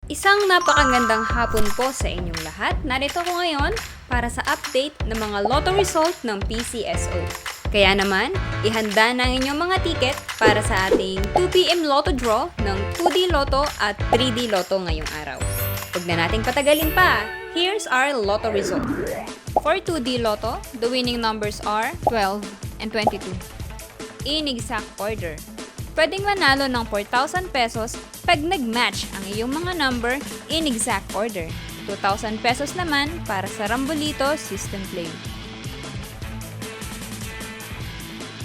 Isang napakagandang hapon po sa inyong lahat. Narito ko ngayon para sa update ng mga lotto result ng PCSO. Kaya naman, ihanda na ang inyong mga ticket para sa ating 2pm lotto draw ng 2D Lotto at 3D Lotto ngayong araw. Huwag na nating patagalin pa. Here's our lotto result. For 2D Lotto, the winning numbers are 12 and 22. In exact order. Pwedeng manalo ng 4,000 pesos pag nag-match ang iyong mga number in exact order. 2,000 pesos naman para sa Rambolito System Play.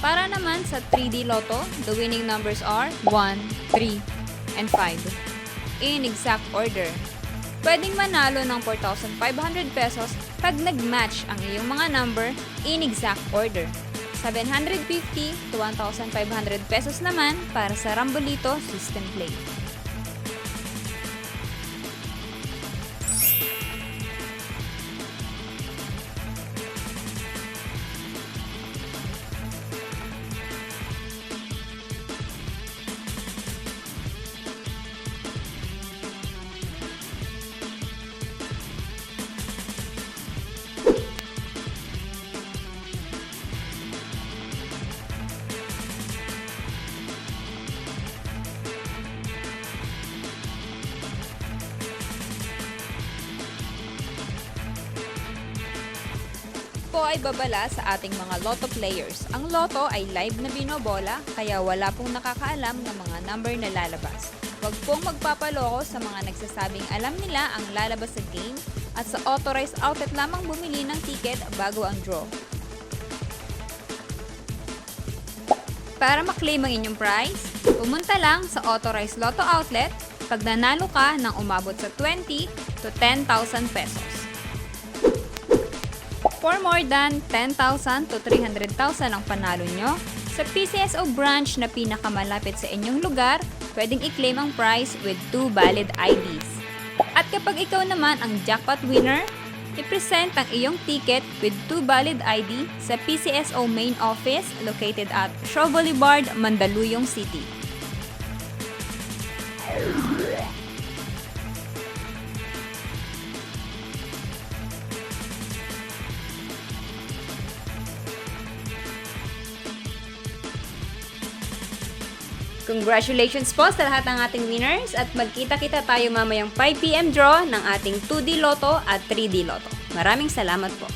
Para naman sa 3D Lotto, the winning numbers are 1, 3, and 5. In exact order. Pwedeng manalo ng 4,500 pesos pag nag-match ang iyong mga number in exact order. 750 to 1,500 pesos naman para sa Rambolito System Play. Po ay babala sa ating mga lotto players. Ang lotto ay live na binobola, kaya wala pong nakakaalam ng mga number na lalabas. Huwag pong magpapaloko sa mga nagsasabing alam nila ang lalabas sa game at sa authorized outlet lamang bumili ng ticket bago ang draw. Para maklaim ang inyong prize, pumunta lang sa authorized lotto outlet pag nanalo ka ng umabot sa 20 to 10,000 pesos. For more than 10,000 to 300,000 ang panalo nyo, sa PCSO branch na pinakamalapit sa inyong lugar, pwedeng i-claim ang prize with 2 valid IDs. At kapag ikaw naman ang jackpot winner, i-present ang iyong ticket with 2 valid ID sa PCSO main office located at Shaw Boulevard, Mandaluyong City. Congratulations po sa lahat ng ating winners at magkita-kita tayo mamayang 5pm draw ng ating 2D Lotto at 3D Lotto. Maraming salamat po.